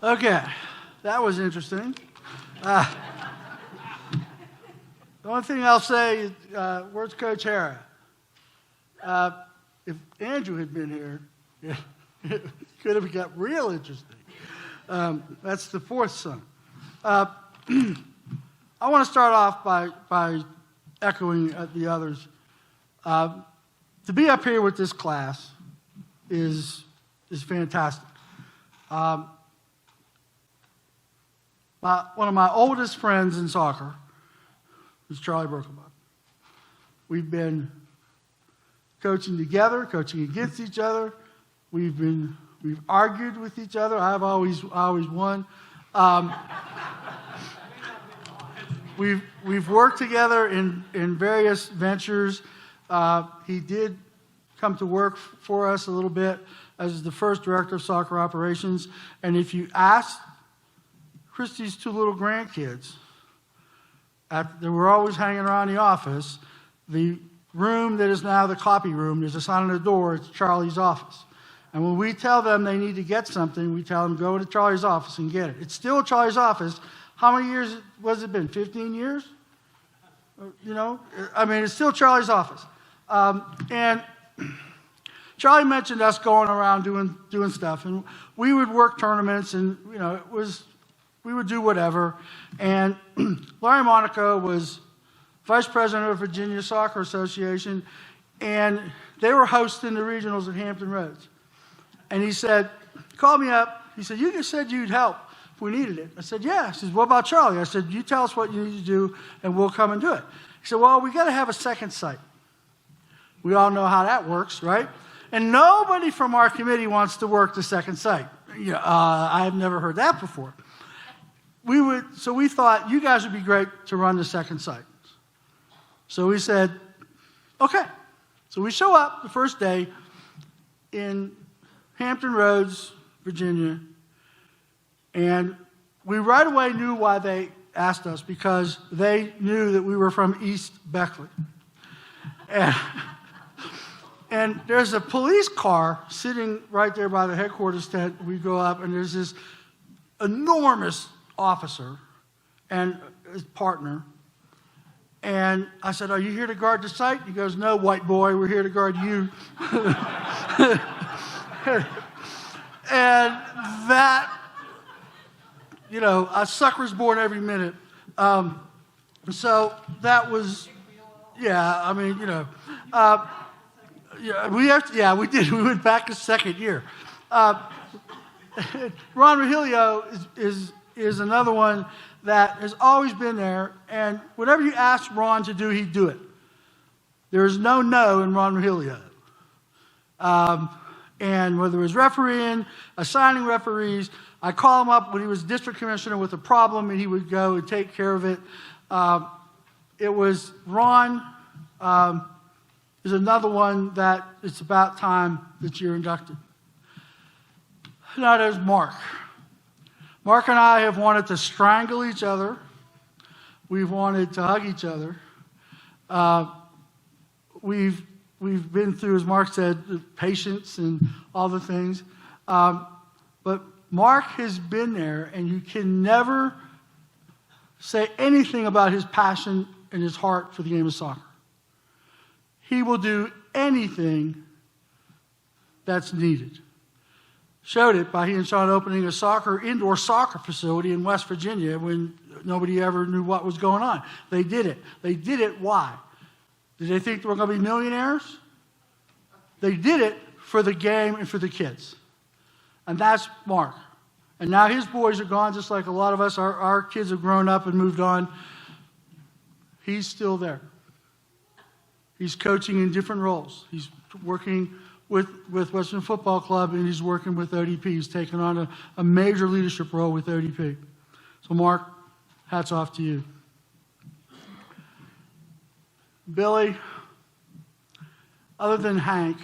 Okay, that was interesting. The only thing I'll say is, where's Coach Hara? If Andrew had been here, it could have got real interesting. That's the fourth son. I want to start off by echoing the others. To be up here with this class is fantastic. One of my oldest friends in soccer is Charlie Berkelbach. We've been coaching together, coaching against each other. We've argued with each other. I always won. We've worked together in various ventures. He did come to work for us a little bit as the first director of soccer operations. And if you ask Christy's two little grandkids, they were always hanging around the office. The room that is now the copy room, there's a sign on the door, it's Charlie's office. And when we tell them they need to get something, we tell them, go to Charlie's office and get it. It's still Charlie's office. How many years has it been? 15 years? You know, I mean, it's still Charlie's office. And Charlie mentioned us going around doing stuff, and we would work tournaments, and you know, we would do whatever. And Larry Monaco was vice president of Virginia Soccer Association, and they were hosting the regionals at Hampton Roads. And he said, call me up. He said, you just said you'd help if we needed it. I said, yeah. He says, what about Charlie? I said, you tell us what you need to do, and we'll come and do it. He said, well, we got to have a second site. We all know how that works, right? And nobody from our committee wants to work the second site. I've never heard that before. So we thought, you guys would be great to run the second site. So we said, okay. So we show up the first day in Hampton Roads, Virginia, and we right away knew why they asked us, because they knew that we were from East Beckley. And there's a police car sitting right there by the headquarters tent. We go up, and there's this enormous officer and his partner. And I said, are you here to guard the site? He goes, no, white boy, we're here to guard you. And that, you know, a sucker's born every minute. So that was, yeah, I mean, you know. We did. We went back a second year. Ron Regilio is another one that has always been there, and whatever you ask Ron to do, he'd do it. There's no in Ron Regilio. And whether it was refereeing, assigning referees, I call him up when he was district commissioner with a problem, and he would go and take care of it. It was Ron. Is another one that it's about time that you're inducted. Now there's Mark. Mark and I have wanted to strangle each other. We've wanted to hug each other. We've been through, as Mark said, patience and all the things. But Mark has been there, and you can never say anything about his passion and his heart for the game of soccer. He will do anything that's needed. Showed it by he and Sean opening a indoor soccer facility in West Virginia when nobody ever knew what was going on. They did it. They did it. Why? Did they think they were going to be millionaires? They did it for the game and for the kids. And that's Mark. And now his boys are gone, just like a lot of us. Our kids have grown up and moved on. He's still there. He's coaching in different roles. He's working with Western Football Club, and he's working with ODP. He's taken on a major leadership role with ODP. So, Mark, hats off to you. Billy, other than Hank,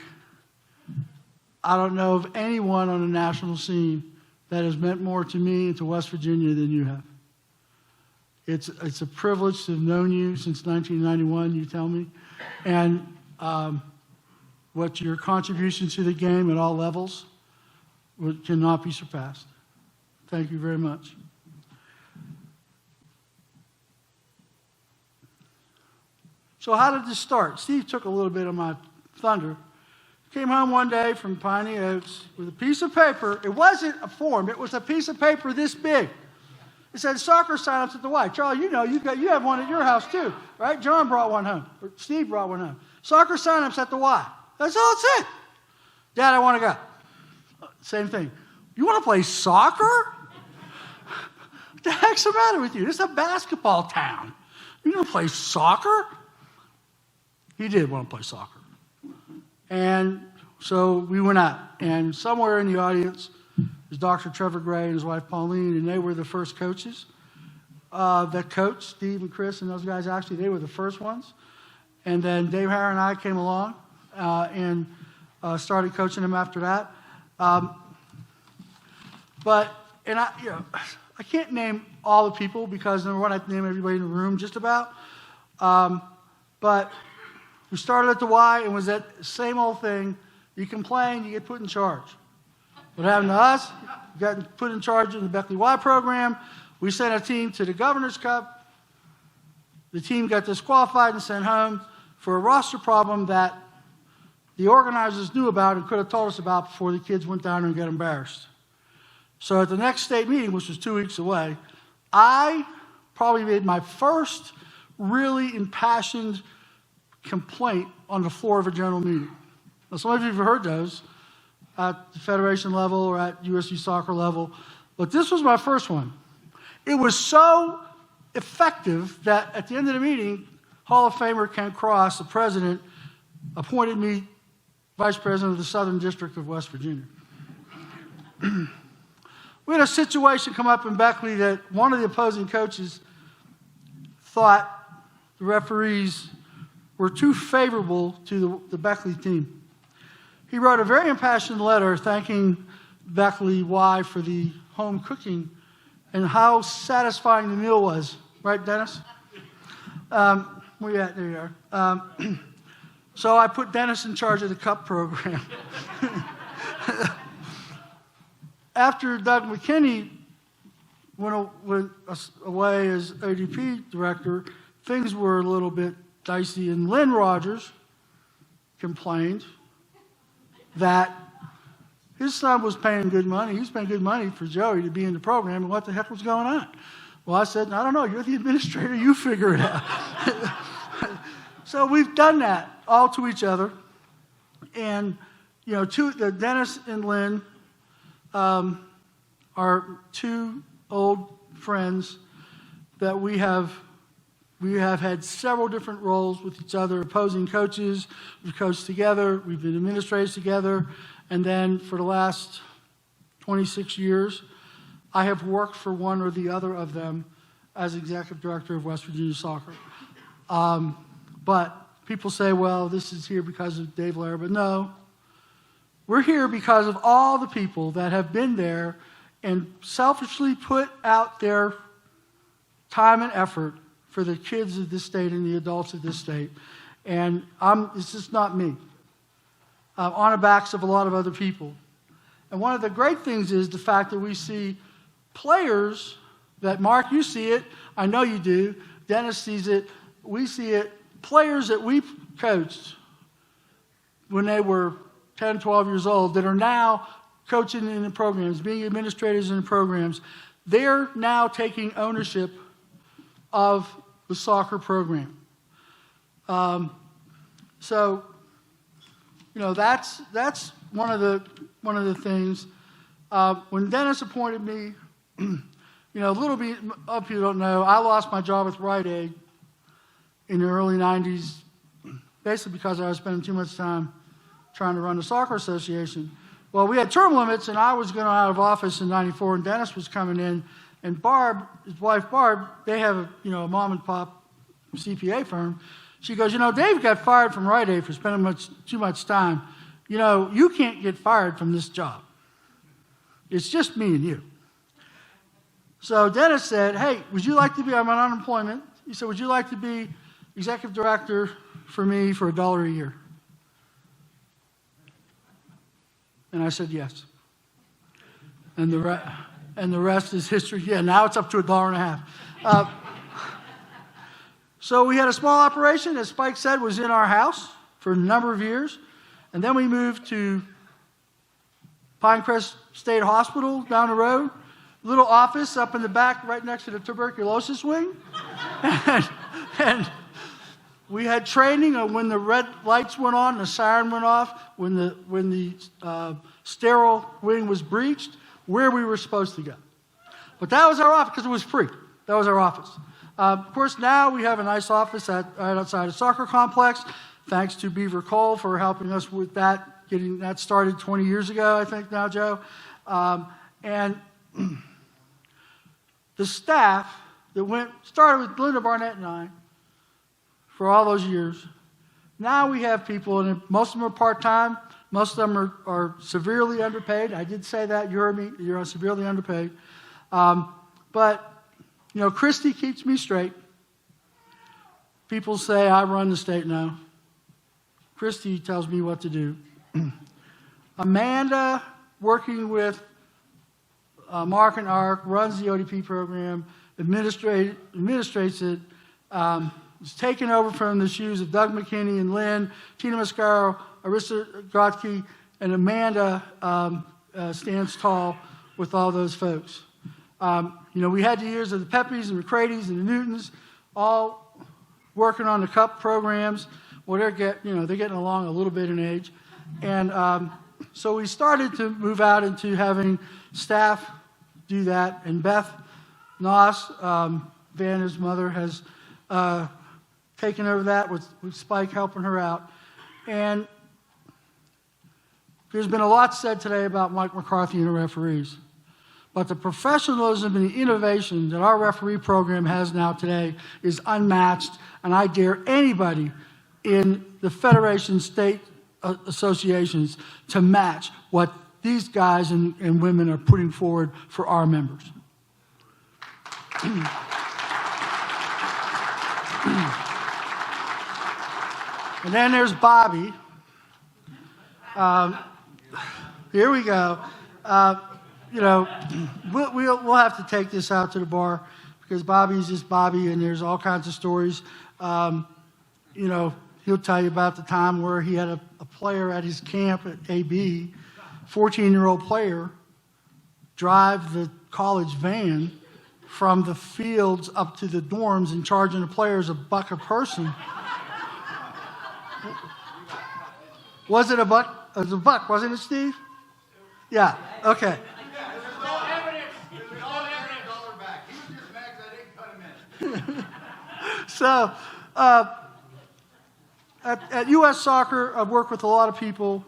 I don't know of anyone on the national scene that has meant more to me and to West Virginia than you have. It's a privilege to have known you since 1991, you tell me. And what your contribution to the game at all levels cannot be surpassed. Thank you very much. So how did this start? Steve took a little bit of my thunder. Came home one day from Piney Oaks with a piece of paper. It wasn't a form. It was a piece of paper this big. It said soccer signups at the Y. Charlie, you know, you have one at your house too, right? John brought one home. Or Steve brought one home. Soccer signups at the Y. That's all it said. Dad, I want to go. Same thing. You want to play soccer? What the heck's the matter with you? This is a basketball town. You going to play soccer? He did want to play soccer. And so we went out. And somewhere in the audience is Dr. Trevor Gray and his wife Pauline, and they were the first coaches that coached. Steve and Chris and those guys, actually, they were the first ones. And then Dave Harris and I came along and started coaching them after that. I can't name all the people because, number one, I have to name everybody in the room just about. But we started at the Y and was that same old thing. You complain, you get put in charge. What happened to us? We got put in charge of the Beckley Y program. We sent a team to the Governor's Cup. The team got disqualified and sent home for a roster problem that the organizers knew about and could have told us about before the kids went down and got embarrassed. So at the next state meeting, which was 2 weeks away, I probably made my first really impassioned complaint on the floor of a general meeting. Now, some of you have heard those at the federation level or at USU soccer level, but this was my first one. It was so effective that at the end of the meeting, Hall of Famer Ken Cross, the president, appointed me vice president of the Southern District of West Virginia. We had a situation come up in Beckley that one of the opposing coaches thought the referees were too favorable to the Beckley team. He wrote a very impassioned letter thanking Beckley Y for the home cooking and how satisfying the meal was. Right, Dennis? Where you at? There you are. So I put Dennis in charge of the cup program. After Doug McKinney went away as ODP director, things were a little bit dicey, and Lynn Rogers complained that his son was paying good money. He was paying good money for Joey to be in the program, and what the heck was going on? Well, I said, I don't know. You're the administrator. You figure it out. So we've done that all to each other. And, you know, Dennis and Lynn are two old friends that we have had several different roles with each other, opposing coaches. We've coached together. We've been administrators together. And then for the last 26 years, I have worked for one or the other of them as executive director of West Virginia Soccer. But people say, well, this is here because of Dave Laraba. No. We're here because of all the people that have been there and selfishly put out their time and effort for the kids of this state and the adults of this state. And it's just not me. On the backs of a lot of other people. And one of the great things is the fact that we see players that, Mark, you see it, I know you do, Dennis sees it, we see it, players that we coached when they were 10, 12 years old that are now coaching in the programs, being administrators in the programs, they're now taking ownership of the soccer program. So, you know, that's one of the things. When Dennis appointed me, you know, a little bit of you don't know, I lost my job with Rite Aid in the early 90s, basically because I was spending too much time trying to run the soccer association. Well, we had term limits, and I was going out of office in 94, and Dennis was coming in, and Barb, his wife Barb, they have a mom and pop CPA firm. She goes, you know, Dave got fired from Rite Aid for spending too much time. You know, you can't get fired from this job. It's just me and you. So Dennis said, hey, would you like to be, I'm on unemployment. He said, would you like to be executive director for me for $1 a year? And I said yes. And and the rest is history. Yeah, now it's up to $1.50. So we had a small operation, as Spike said, was in our house for a number of years. And then we moved to Pinecrest State Hospital down the road. Little office up in the back right next to the tuberculosis wing. and we had training on when the red lights went on, the siren went off, when the sterile wing was breached, where we were supposed to go. But that was our office because it was free. That was our office. Of course, now we have a nice office right outside the soccer complex, thanks to Beaver Cole for helping us with that, getting that started 20 years ago, I think now, Joe. And the staff that started with Linda Barnett and I for all those years, now we have people, and most of them are part-time, most of them are severely underpaid. I did say that, you heard me, you're severely underpaid. But Christy keeps me straight. People say I run the state now. Christy tells me what to do. Amanda, working with Mark and Ark, runs the ODP program, administrates it, is taken over from the shoes of Doug McKinney and Lynn, Tina Mascaro, Arissa Gotke, and Amanda stands tall with all those folks. We had the years of the Peppies and the McCrady's and the Newtons all working on the CUP programs. Well, they're getting along a little bit in age. And so we started to move out into having staff do that. And Beth Noss, Vanna's mother, has taken over that with Spike helping her out. And there's been a lot said today about Mike McCarthy and the referees. But the professionalism and the innovation that our referee program has now today is unmatched, and I dare anybody in the Federation state associations to match what these guys and women are putting forward for our members. And then there's Bobby. Here we go. We'll have to take this out to the bar because Bobby's just Bobby, and there's all kinds of stories. He'll tell you about the time where he had a player at his camp at AB, 14-year-old player, drive the college van from the fields up to the dorms and charging the players $1 a person. Was it $1? It was $1, wasn't it, Steve? Yeah, okay. So, at U.S. Soccer, I've worked with a lot of people,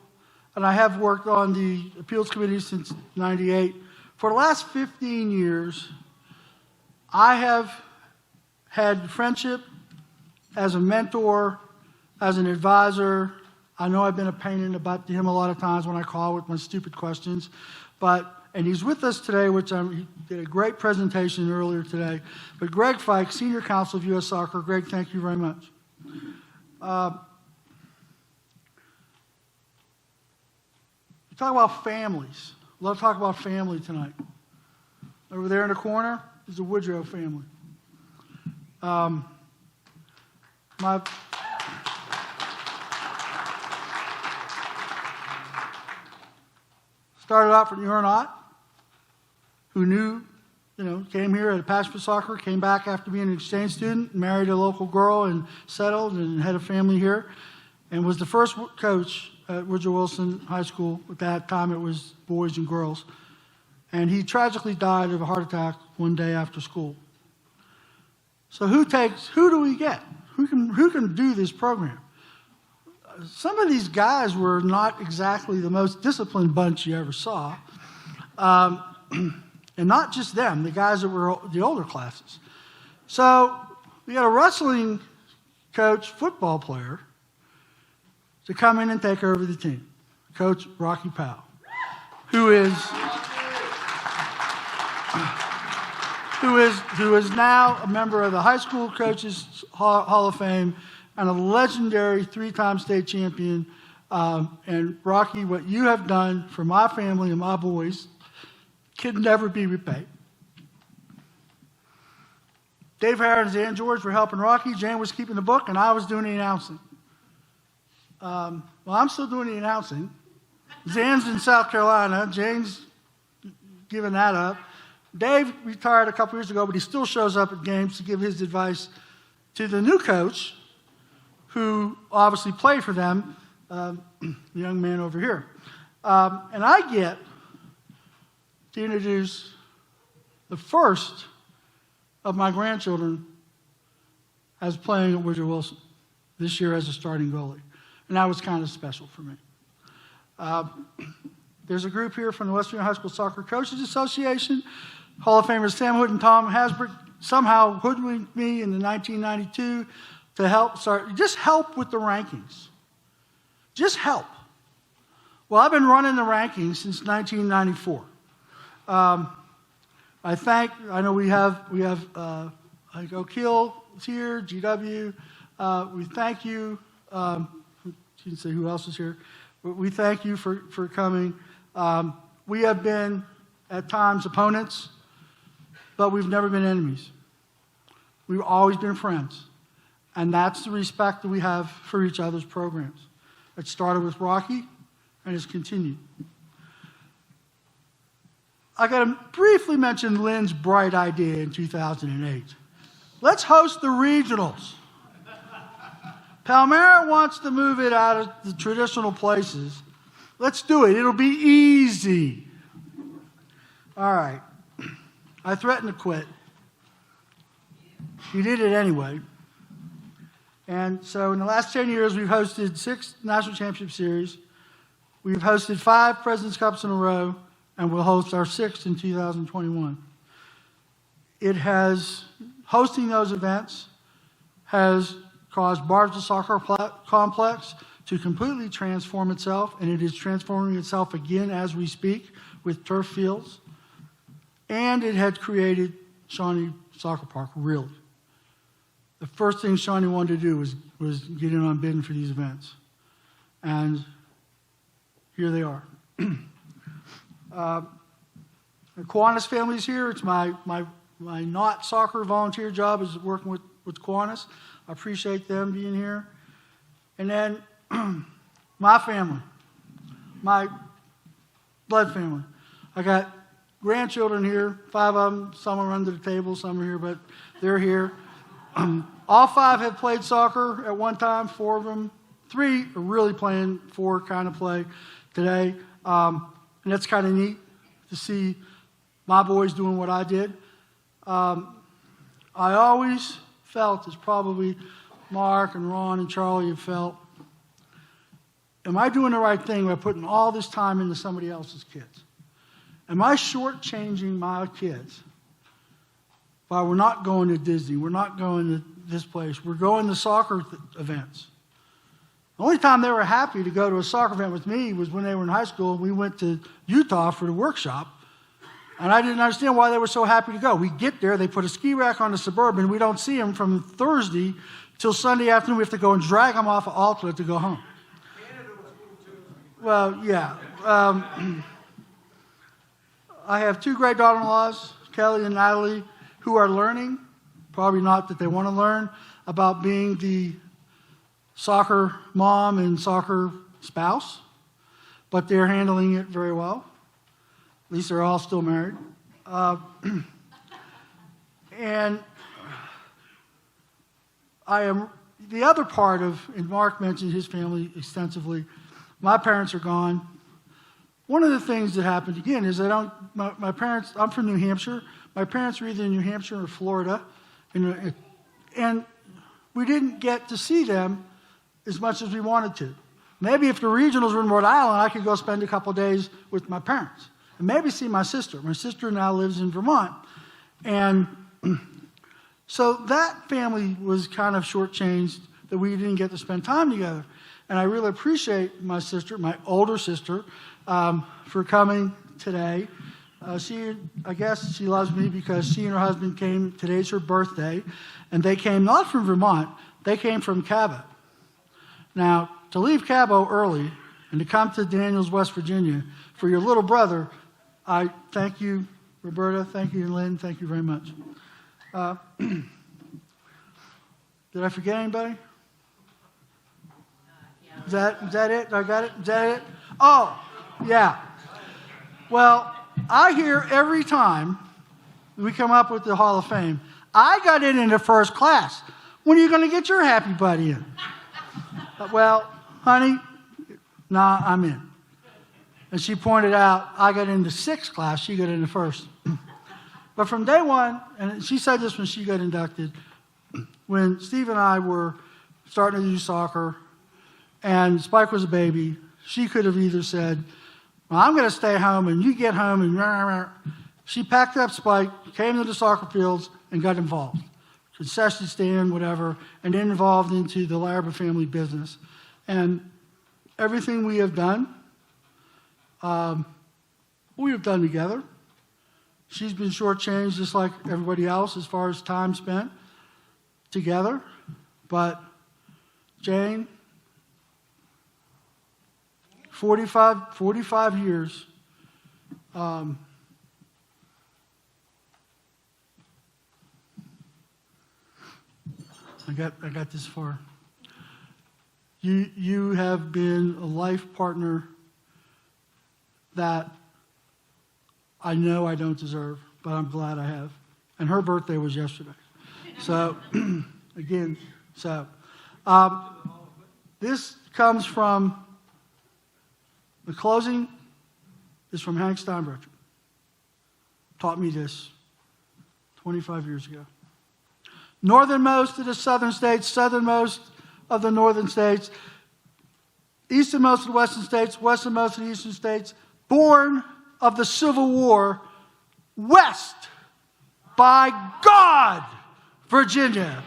and I have worked on the appeals committee since '98. For the last 15 years, I have had friendship as a mentor, as an advisor. I know I've been a pain in the butt to him a lot of times when I call with my stupid questions, and he's with us today, he did a great presentation earlier today. But Greg Fike, Senior Counsel of U.S. Soccer. Greg, thank you very much. We talk about families. Love to talk about family tonight. Over there in the corner is the Woodrow family. Started out from Urinot, who came here at a passion for soccer, came back after being an exchange student, married a local girl and settled and had a family here, and was the first coach at Woodrow Wilson High School. At that time, it was boys and girls. And he tragically died of a heart attack one day after school. So who do we get? Who can do this program? Some of these guys were not exactly the most disciplined bunch you ever saw. And not just them, the guys that were the older classes. So we had a wrestling coach, football player, to come in and take over the team, Coach Rocky Powell, who is now a member of the High School Coaches Hall of Fame and a legendary 3-time state champion. And Rocky, what you have done for my family and my boys can never be repaid. Dave Harris and Zan George were helping Rocky. Jane was keeping the book, and I was doing the announcing. Well, I'm still doing the announcing. Zan's in South Carolina. Jane's giving that up. Dave retired a couple years ago, but he still shows up at games to give his advice to the new coach, who obviously played for them, the young man over here. And I get to introduce the first of my grandchildren as playing at Woodrow Wilson this year as a starting goalie. And that was kind of special for me. There's a group here from the West Virginia High School Soccer Coaches Association. Hall of Famers Sam Hood and Tom Hasbrook somehow hoodwinked me in 1992 to just help with the rankings. Just help. Well, I've been running the rankings since 1994. I know we have like O'Keel is here, GW. We thank you. She didn't say who else is here. We thank you for coming. We have been, at times, opponents, but we've never been enemies. We've always been friends. And that's the respect that we have for each other's programs. It started with Rocky and has continued. I got to briefly mention Lynn's bright idea in 2008. Let's host the regionals. Palmyra wants to move it out of the traditional places. Let's do it. It'll be easy. All right. I threatened to quit. He did it anyway. And so in the last 10 years, we've hosted 6 National Championship Series. We've hosted 5 President's Cups in a row, and we'll host our 6th in 2021. Hosting those events has caused Bartlesville Soccer Complex to completely transform itself, and it is transforming itself again as we speak with turf fields. And it had created Shawnee Soccer Park, really. The first thing Shawnee wanted to do was get in on bidding for these events. And here they are. The Kiwanis family's here. It's my not soccer volunteer job is working with Kiwanis. I appreciate them being here. And then my family, my blood family. I got grandchildren here, 5 of them. Some are under the table, some are here, but they're here. All 5 have played soccer at one time, 4 of them. 3 are really playing 4 kind of play today. And that's kind of neat to see my boys doing what I did. I always felt, as probably Mark and Ron and Charlie have felt, am I doing the right thing by putting all this time into somebody else's kids? Am I shortchanging my kids by we're not going to Disney, we're not going to this place, we're going to soccer events? The only time they were happy to go to a soccer event with me was when they were in high school and we went to Utah for the workshop. And I didn't understand why they were so happy to go. We get there, they put a ski rack on the Suburban, we don't see them from Thursday till Sunday afternoon. We have to go and drag them off of Alta to go home. Well, yeah. I have 2 great daughter-in-laws, Kelly and Natalie, who are learning, probably not that they want to learn, about being the soccer mom and soccer spouse, but they're handling it very well. At least they're all still married. And the other part of, and Mark mentioned his family extensively, my parents are gone. One of the things that happened, again, is my parents, I'm from New Hampshire. My parents were either in New Hampshire or Florida. And we didn't get to see them as much as we wanted to. Maybe if the regionals were in Rhode Island, I could go spend a couple days with my parents. And maybe see my sister. My sister now lives in Vermont. And so that family was kind of shortchanged that we didn't get to spend time together. And I really appreciate my sister, my older sister, for coming today. I guess she loves me because she and her husband came, today's her birthday, and they came not from Vermont, they came from Cabot. Now, to leave Cabot early and to come to Daniels, West Virginia, for your little brother, I thank you Roberta, thank you, and Lynn, thank you very much. Did I forget anybody? Is that it? I got it? Is that it? Oh, yeah. Well, I hear every time we come up with the Hall of Fame, I got in the first class. When are you going to get your happy buddy in? Well, honey, nah, I'm in. And she pointed out, I got into sixth class, she got into first. But from day one, and she said this when she got inducted, when Steve and I were starting to do soccer, and Spike was a baby, she could have either said, well, I'm going to stay home, and you get home, and rah, rah. She packed up Spike, came to the soccer fields, and got involved. Concession stand, whatever, and then involved into the Laraba family business. And everything we have done together. She's been shortchanged just like everybody else as far as time spent together. But Jane, 45 years. I got this far. You have been a life partner that I know I don't deserve, but I'm glad I have. And her birthday was yesterday. So, again, this comes from, the closing is from Hank Steinbrecher. Taught me this 25 years ago. Northernmost of the southern states, southernmost of the northern states, easternmost of the western states, westernmost of the eastern states, born of the Civil War, west by God, Virginia.